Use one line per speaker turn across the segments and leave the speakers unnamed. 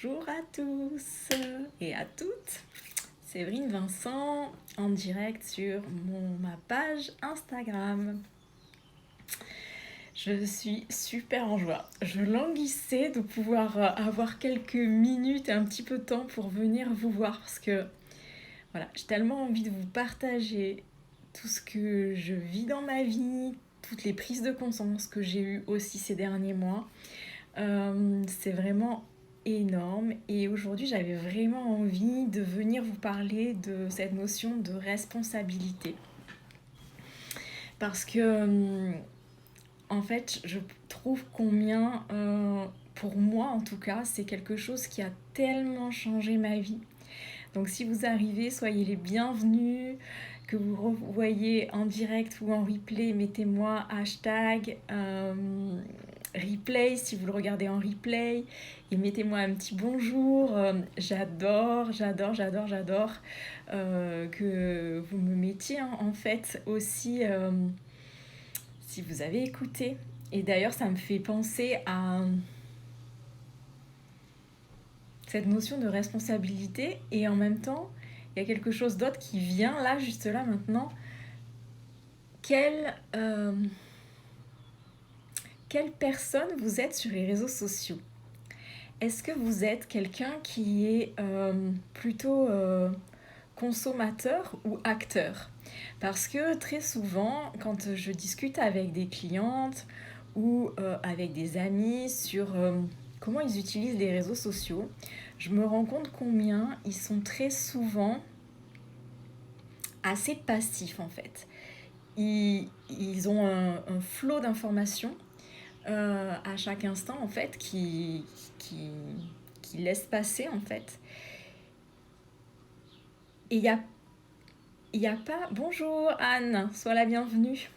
Bonjour à tous et à toutes, Séverine Vincent en direct sur ma page Instagram. Je suis super en joie. Je languissais de pouvoir avoir quelques minutes et un petit peu de temps pour venir vous voir parce que voilà, j'ai tellement envie de vous partager tout ce que je vis dans ma vie, toutes les prises de conscience que j'ai eues aussi ces derniers mois. C'est vraiment énorme et aujourd'hui j'avais vraiment envie de venir vous parler de cette notion de responsabilité parce que en fait je trouve combien pour moi en tout cas c'est quelque chose qui a tellement changé ma vie. Donc si vous arrivez, soyez les bienvenus, que vous voyez en direct ou en replay, mettez-moi hashtag replay si vous le regardez en replay et mettez-moi un petit bonjour. J'adore que vous me mettiez en fait aussi si vous avez écouté. Et d'ailleurs ça me fait penser à cette notion de responsabilité et en même temps il y a quelque chose d'autre qui vient là juste là maintenant. Quelle personne vous êtes sur les réseaux sociaux? Est-ce que vous êtes quelqu'un qui est plutôt consommateur ou acteur? Parce que très souvent, quand je discute avec des clientes ou avec des amis sur comment ils utilisent les réseaux sociaux, je me rends compte combien ils sont très souvent assez passifs en fait. Ils ont un flot d'informations à chaque instant en fait qui, qui laisse passer en fait. Et il y a pas... Bonjour Anne, sois la bienvenue.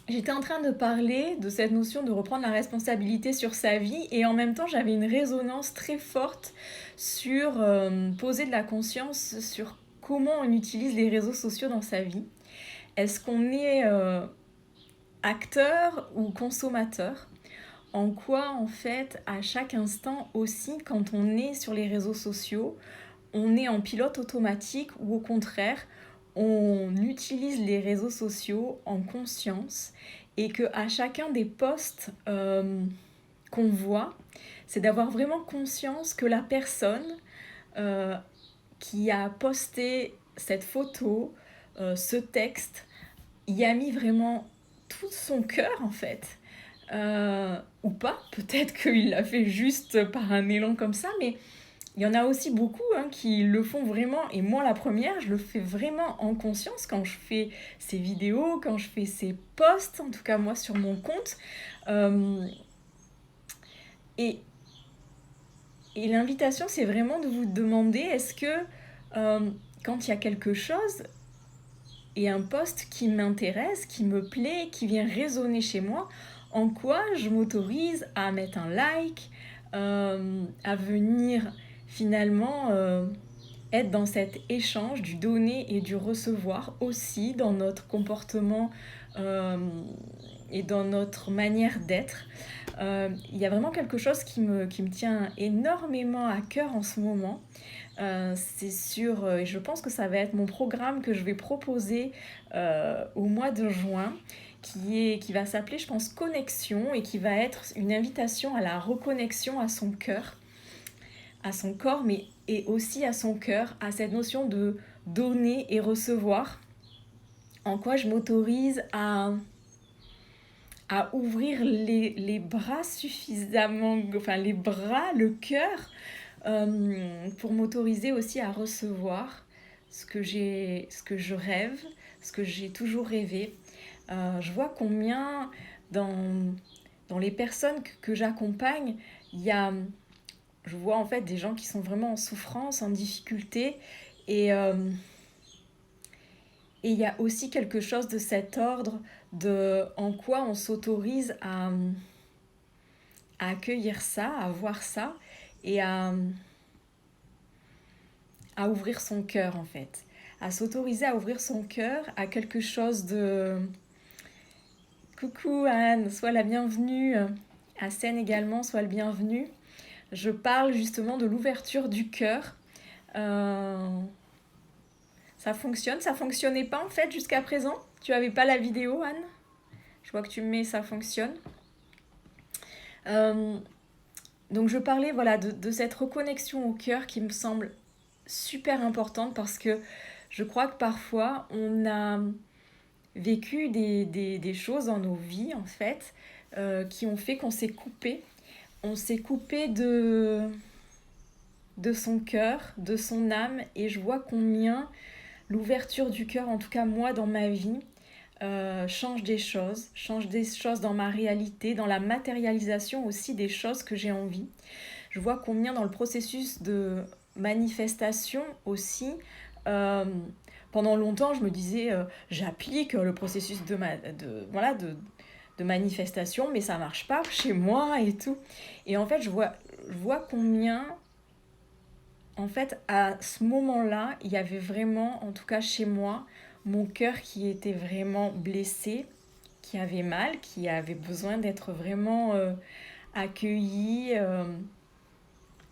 J'étais en train de parler de cette notion de reprendre la responsabilité sur sa vie et en même temps j'avais une résonance très forte sur poser de la conscience sur comment on utilise les réseaux sociaux dans sa vie. Est-ce qu'on est acteur ou consommateur? En quoi en fait à chaque instant aussi quand on est sur les réseaux sociaux, on est en pilote automatique ou au contraire on utilise les réseaux sociaux en conscience et que à chacun des posts qu'on voit, c'est d'avoir vraiment conscience que la personne euh, qui a posté cette photo, ce texte, y a mis vraiment tout son cœur en fait. Ou pas, peut-être qu'il l'a fait juste par un élan comme ça, mais il y en a aussi beaucoup qui le font vraiment, et moi la première, je le fais vraiment en conscience quand je fais ces vidéos, quand je fais ces posts, en tout cas moi sur mon compte. Euh, et, et l'invitation, c'est vraiment de vous demander, est-ce que quand il y a quelque chose, et un post qui m'intéresse, qui me plaît, qui vient résonner chez moi, en quoi je m'autorise à mettre un like, à venir finalement être dans cet échange du donner et du recevoir aussi dans notre comportement euh, et dans notre manière d'être. Il y a vraiment quelque chose qui me tient énormément à cœur en ce moment. C'est sûr, et je pense que ça va être mon programme que je vais proposer au mois de juin, qui va s'appeler, je pense, Connexion, et qui va être une invitation à la reconnexion à son cœur, à son corps, mais et aussi à son cœur, à cette notion de donner et recevoir, en quoi je m'autorise à ouvrir les bras suffisamment, enfin les bras, le cœur, pour m'autoriser aussi à recevoir ce que je rêve, ce que j'ai toujours rêvé. Je vois combien dans les personnes que j'accompagne, il y a, je vois en fait des gens qui sont vraiment en souffrance, en difficulté, et et il y a aussi quelque chose de cet ordre de en quoi on s'autorise à accueillir ça, à voir ça et à ouvrir son cœur en fait. À s'autoriser à ouvrir son cœur à quelque chose de... Coucou Anne, sois la bienvenue. À Seine également, sois le bienvenu. je parle justement de l'ouverture du cœur. Euh, Ça fonctionne, ça fonctionnait pas en fait jusqu'à présent. Tu avais pas la vidéo, Anne? Je vois que tu me mets ça fonctionne. Euh, donc je parlais voilà de cette reconnexion au cœur qui me semble super importante parce que je crois que parfois on a vécu des choses dans nos vies en fait qui ont fait qu'on s'est coupé. On s'est coupé de son cœur, de son âme et je vois combien l'ouverture du cœur, en tout cas moi dans ma vie, change des choses dans ma réalité, dans la matérialisation aussi des choses que j'ai envie. Je vois combien dans le processus de manifestation aussi, euh, pendant longtemps je me disais j'applique le processus de manifestation mais ça marche pas chez moi et tout. Et en fait je vois combien en fait, à ce moment-là, il y avait vraiment, en tout cas chez moi, mon cœur qui était vraiment blessé, qui avait mal, qui avait besoin d'être vraiment accueilli,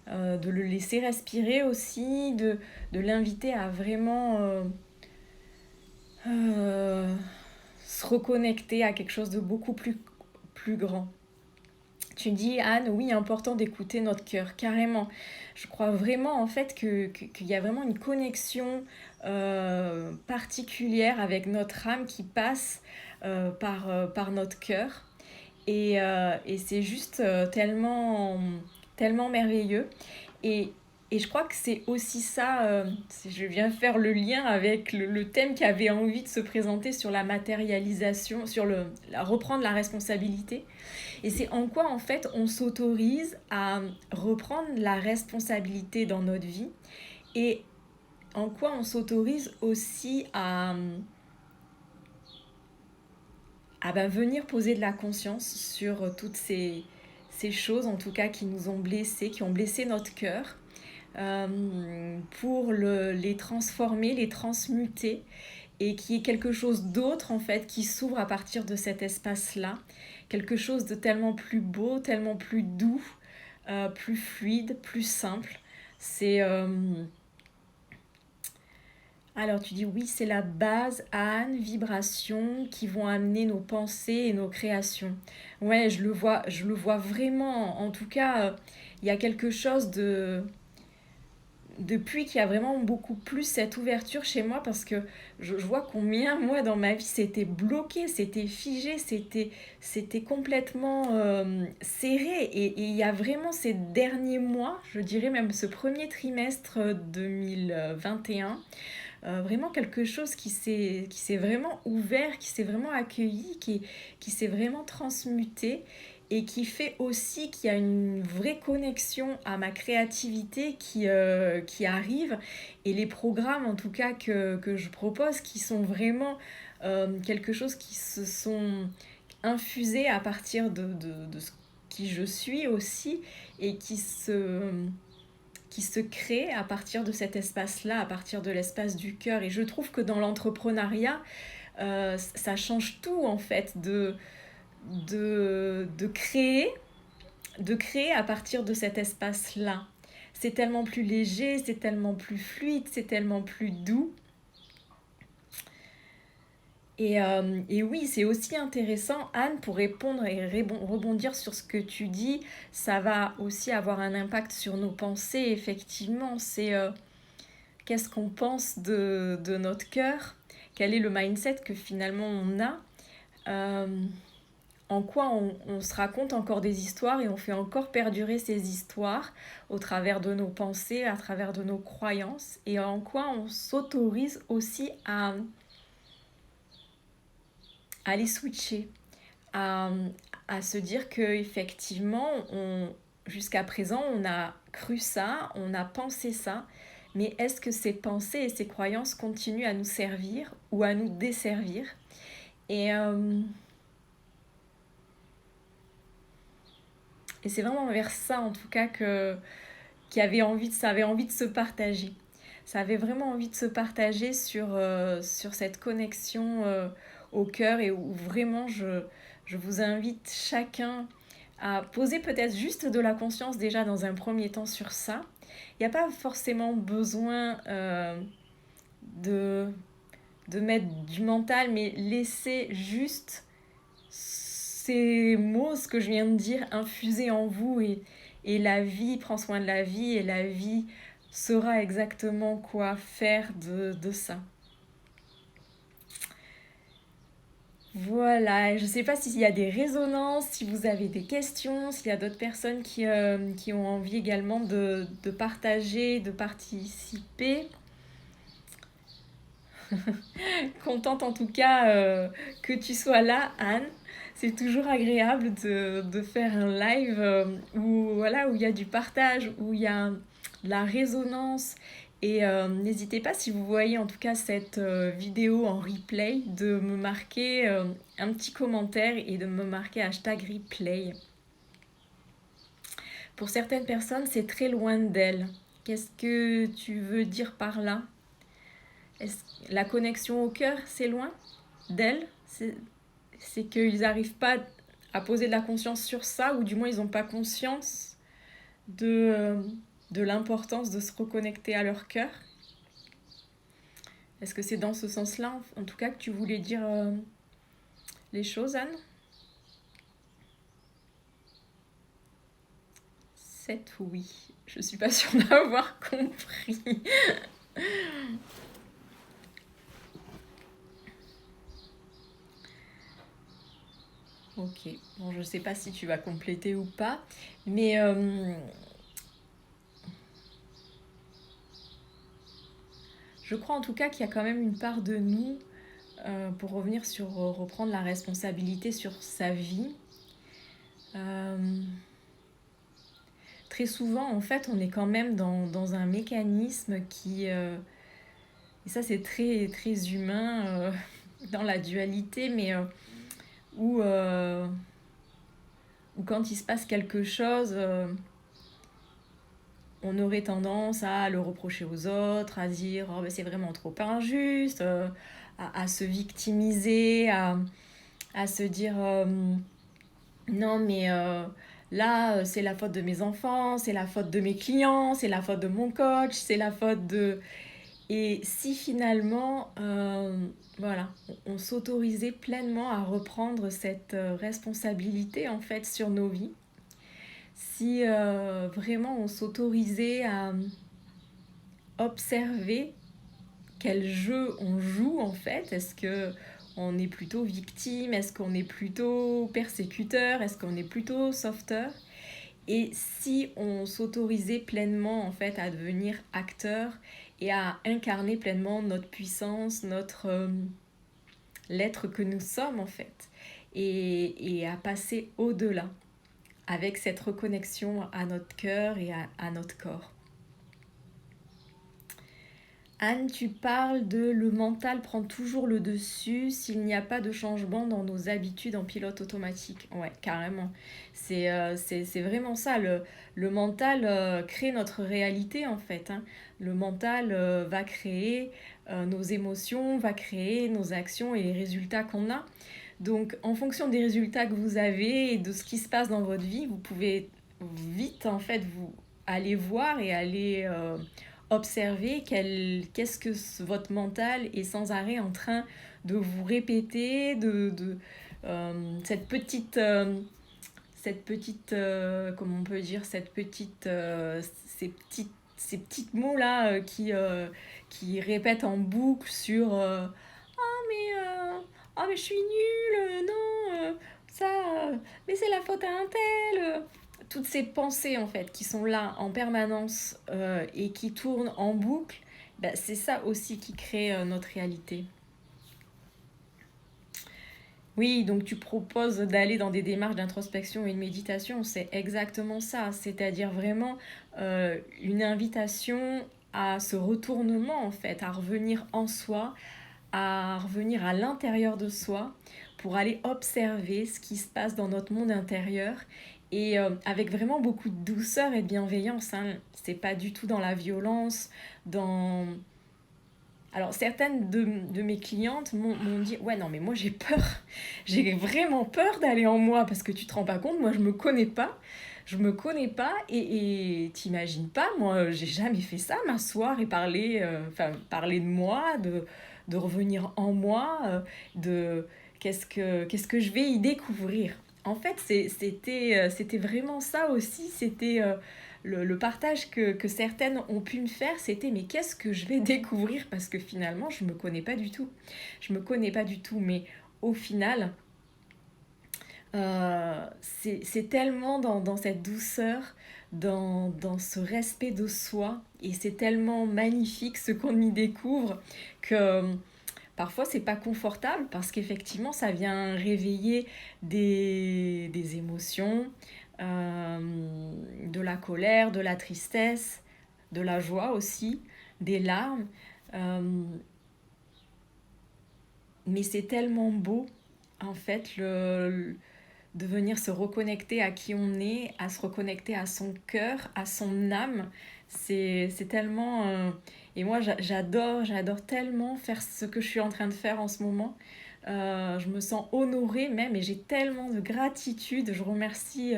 de le laisser respirer aussi, de l'inviter à vraiment euh, se reconnecter à quelque chose de beaucoup plus grand. Tu dis, Anne, oui, important d'écouter notre cœur, carrément. Je crois vraiment en fait qu'il y a vraiment une connexion particulière avec notre âme qui passe par notre cœur. Et c'est juste tellement merveilleux. Et, et je crois que c'est aussi ça, je viens faire le lien avec le thème qui avait envie de se présenter sur la matérialisation, sur reprendre la responsabilité. Et c'est en quoi, en fait, on s'autorise à reprendre la responsabilité dans notre vie et en quoi on s'autorise aussi à venir poser de la conscience sur toutes ces choses, en tout cas, qui nous ont blessés, qui ont blessé notre cœur, pour les transformer, les transmuter et qui est quelque chose d'autre en fait qui s'ouvre à partir de cet espace-là, quelque chose de tellement plus beau, tellement plus doux, plus fluide, plus simple. C'est alors tu dis oui, c'est la base, Anne, vibrations qui vont amener nos pensées et nos créations. Ouais, je le vois vraiment. En tout cas, il y a quelque chose de depuis qu'il y a vraiment beaucoup plus cette ouverture chez moi parce que je vois combien moi dans ma vie c'était bloqué, c'était figé, c'était complètement serré et il y a vraiment ces derniers mois, je dirais même ce premier trimestre 2021, vraiment quelque chose qui s'est vraiment ouvert, qui s'est vraiment accueilli, qui s'est vraiment transmuté et qui fait aussi qu'il y a une vraie connexion à ma créativité qui arrive et les programmes en tout cas que je propose qui sont vraiment quelque chose qui se sont infusés à partir de ce qui je suis aussi et qui se crée à partir de cet espace-là, à partir de l'espace du cœur. Et je trouve que dans l'entrepreneuriat, ça change tout en fait de de créer à partir de cet espace-là. C'est tellement plus léger, c'est tellement plus fluide, c'est tellement plus doux. Et oui, c'est aussi intéressant, Anne, pour répondre et rebondir sur ce que tu dis, ça va aussi avoir un impact sur nos pensées, effectivement. C'est qu'est-ce qu'on pense de notre cœur, quel est le mindset que finalement on a. Euh, en quoi on se raconte encore des histoires et on fait encore perdurer ces histoires au travers de nos pensées, à travers de nos croyances, et en quoi on s'autorise aussi à les switcher, à, à se dire que effectivement, jusqu'à présent, on a cru ça, on a pensé ça, mais est-ce que ces pensées et ces croyances continuent à nous servir ou à nous desservir? Et, euh, et c'est vraiment vers ça, en tout cas, ça avait envie de se partager. Ça avait vraiment envie de se partager sur cette connexion au cœur et où vraiment je vous invite chacun à poser peut-être juste de la conscience déjà dans un premier temps sur ça. Il n'y a pas forcément besoin de mettre du mental, mais laisser juste ces mots, ce que je viens de dire, infuser en vous et la vie prend soin de la vie et la vie saura exactement quoi faire de ça. Voilà, je ne sais pas s'il y a des résonances, si vous avez des questions, s'il y a d'autres personnes qui ont envie également de partager, de participer. Contente en tout cas que tu sois là, Anne. C'est toujours agréable de faire un live où voilà, où il y a du partage, où il y a de la résonance. Et n'hésitez pas, si vous voyez en tout cas cette vidéo en replay, de me marquer un petit commentaire et de me marquer #replay. Pour certaines personnes, c'est très loin d'elles. Qu'est-ce que tu veux dire par là? La connexion au cœur, c'est loin d'elles? C'est qu'ils n'arrivent pas à poser de la conscience sur ça, ou du moins ils n'ont pas conscience de l'importance de se reconnecter à leur cœur. Est-ce que c'est dans ce sens-là, en tout cas, que tu voulais dire les choses, Anne? 7, oui. Je suis pas sûre d'avoir compris. Ok, bon, je sais pas si tu vas compléter ou pas, mais je crois en tout cas qu'il y a quand même une part de nous, pour revenir sur reprendre la responsabilité sur sa vie. Très souvent, en fait, on est quand même dans un mécanisme qui... et ça, c'est très, très humain dans la dualité, mais où quand il se passe quelque chose, on aurait tendance à le reprocher aux autres, à dire oh, ben c'est vraiment trop injuste, à se victimiser, à se dire non mais là c'est la faute de mes enfants, c'est la faute de mes clients, c'est la faute de mon coach, c'est la faute de... Et si finalement, voilà, on s'autorisait pleinement à reprendre cette responsabilité en fait sur nos vies, si vraiment on s'autorisait à observer quel jeu on joue en fait, est-ce que on est plutôt victime, est-ce qu'on est plutôt persécuteur, est-ce qu'on est plutôt sauveteur, et si on s'autorisait pleinement en fait à devenir acteur et à incarner pleinement notre puissance, notre l'être que nous sommes en fait, et à passer au-delà avec cette reconnexion à notre cœur et à notre corps. Anne, tu parles de le mental prend toujours le dessus s'il n'y a pas de changement dans nos habitudes en pilote automatique. Ouais, carrément. C'est vraiment ça. Le mental crée notre réalité en fait. Hein. Le mental va créer nos émotions, va créer nos actions et les résultats qu'on a. Donc en fonction des résultats que vous avez et de ce qui se passe dans votre vie, vous pouvez vite en fait vous aller voir et aller... observer qu'est-ce que votre mental est sans arrêt en train de vous répéter, cette petite, comment on peut dire, ces petites mots là qui répètent en boucle sur ah mais je suis nulle, non, ça, mais c'est la faute à un tel. Toutes ces pensées en fait qui sont là en permanence et qui tournent en boucle, bah, c'est ça aussi qui crée notre réalité. Oui, donc tu proposes d'aller dans des démarches d'introspection et de méditation, c'est exactement ça, c'est-à-dire vraiment une invitation à ce retournement en fait, à revenir en soi, à revenir à l'intérieur de soi pour aller observer ce qui se passe dans notre monde intérieur et avec vraiment beaucoup de douceur et de bienveillance. Hein. C'est pas du tout dans la violence, dans Alors, certaines de mes clientes m'ont dit, ouais, non, mais moi j'ai peur, j'ai vraiment peur d'aller en moi parce que tu te rends pas compte, moi je me connais pas et t'imagines pas, moi j'ai jamais fait ça, m'asseoir et parler, parler de moi, de revenir en moi, de qu'est-ce que je vais y découvrir. En fait, c'était vraiment ça aussi, c'était le partage que certaines ont pu me faire, c'était mais qu'est-ce que je vais découvrir parce que finalement, je me connais pas du tout. Je me connais pas du tout, mais au final, c'est tellement dans cette douceur, dans ce respect de soi, et c'est tellement magnifique ce qu'on y découvre que parfois c'est pas confortable parce qu'effectivement ça vient réveiller des émotions, euh, de la colère, de la tristesse, de la joie aussi, des larmes. Euh, mais c'est tellement beau en fait de venir se reconnecter à qui on est, à se reconnecter à son cœur, à son âme. C'est tellement... et moi, j'adore tellement faire ce que je suis en train de faire en ce moment. Je me sens honorée même et j'ai tellement de gratitude. Je remercie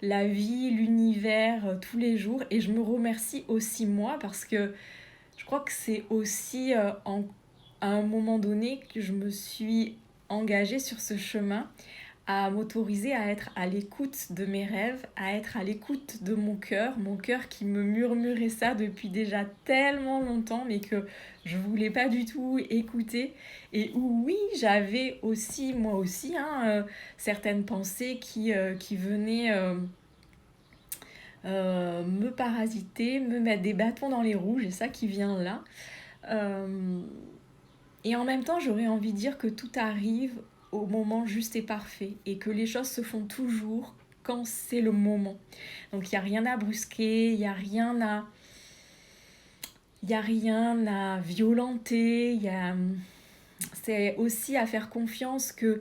la vie, l'univers, tous les jours. Et je me remercie aussi moi parce que je crois que c'est aussi à un moment donné que je me suis engagée sur ce chemin à m'autoriser à être à l'écoute de mes rêves, à être à l'écoute de mon cœur qui me murmurait ça depuis déjà tellement longtemps, mais que je voulais pas du tout écouter. Et où oui, j'avais aussi, moi aussi, certaines pensées qui venaient me parasiter, me mettre des bâtons dans les roues, et ça qui vient là. Euh, et en même temps, j'aurais envie de dire que tout arrive au moment juste et parfait et que les choses se font toujours quand c'est le moment. Donc il n'y a rien à brusquer, il y a rien à violenter, c'est aussi à faire confiance que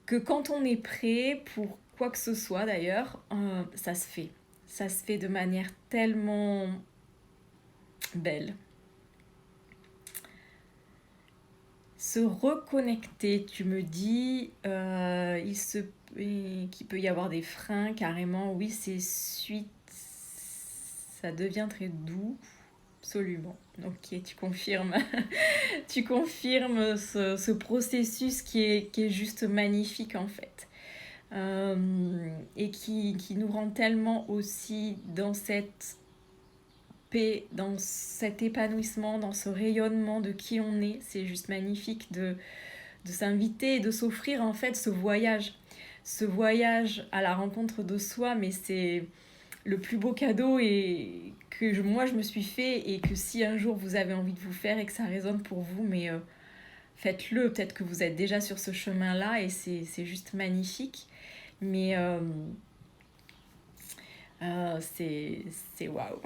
quand on est prêt pour quoi que ce soit d'ailleurs, ça se fait. Ça se fait de manière tellement belle. Se reconnecter, tu me dis, qu'il peut y avoir des freins carrément, oui, c'est suite, ça devient très doux, absolument. Ok, tu confirmes, tu confirmes ce processus qui est juste magnifique en fait. Et qui nous rend tellement aussi dans cette paix, dans cet épanouissement, dans ce rayonnement de qui on est. C'est juste magnifique de s'inviter et de s'offrir en fait ce voyage à la rencontre de soi, mais c'est le plus beau cadeau et moi je me suis fait et que si un jour vous avez envie de vous faire et que ça résonne pour vous, mais faites-le, peut-être que vous êtes déjà sur ce chemin-là et c'est juste magnifique, mais c'est waouh.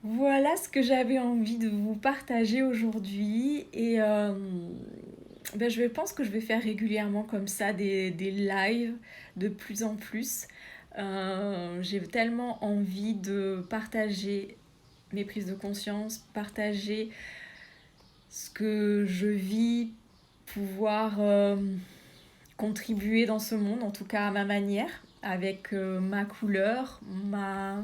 Voilà ce que j'avais envie de vous partager aujourd'hui et je pense que je vais faire régulièrement comme ça des lives de plus en plus. J'ai tellement envie de partager mes prises de conscience, partager ce que je vis, pouvoir contribuer dans ce monde, en tout cas à ma manière, avec ma couleur, ma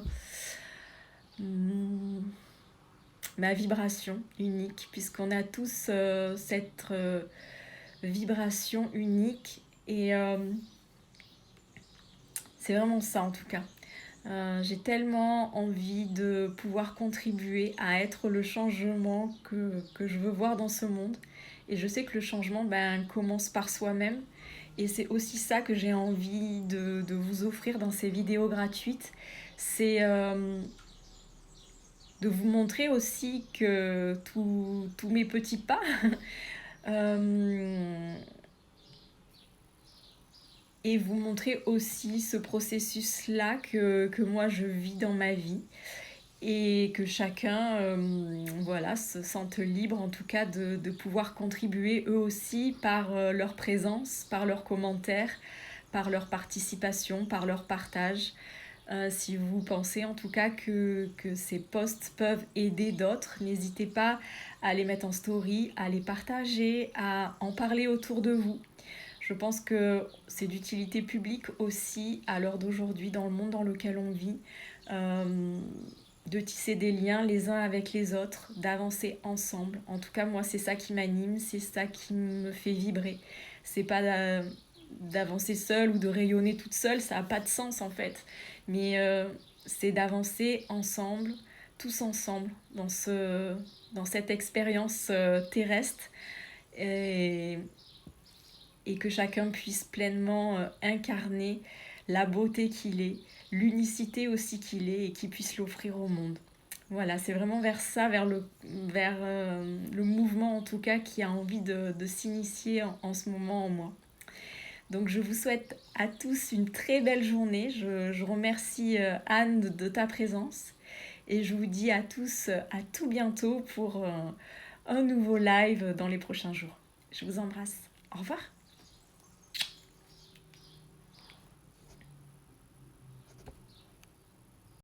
vibration unique, puisqu'on a tous cette vibration unique et c'est vraiment ça en tout cas. J'ai tellement envie de pouvoir contribuer à être le changement que je veux voir dans ce monde. Et je sais que le changement commence par soi-même. Et c'est aussi ça que j'ai envie de vous offrir dans ces vidéos gratuites. C'est de vous montrer aussi que tous mes petits pas et vous montrer aussi ce processus-là que moi je vis dans ma vie et que chacun voilà, se sente libre en tout cas de pouvoir contribuer eux aussi par leur présence, par leurs commentaires, par leur participation, par leur partage. Si vous pensez en tout cas que ces posts peuvent aider d'autres, n'hésitez pas à les mettre en story, à les partager, à en parler autour de vous. Je pense que c'est d'utilité publique aussi à l'heure d'aujourd'hui, dans le monde dans lequel on vit, euh, de tisser des liens les uns avec les autres, d'avancer ensemble. En tout cas, moi, c'est ça qui m'anime, c'est ça qui me fait vibrer. C'est pas d'avancer seule ou de rayonner toute seule, ça n'a pas de sens en fait. Mais c'est d'avancer ensemble, tous ensemble, dans cette expérience terrestre. Et, et que chacun puisse pleinement incarner la beauté qu'il est, l'unicité aussi qu'il est et qu'il puisse l'offrir au monde. Voilà, c'est vraiment vers ça, vers le mouvement en tout cas qui a envie de s'initier en ce moment en moi. Donc je vous souhaite à tous une très belle journée. Je remercie Anne de ta présence et je vous dis à tous à tout bientôt pour un nouveau live dans les prochains jours. Je vous embrasse. Au revoir.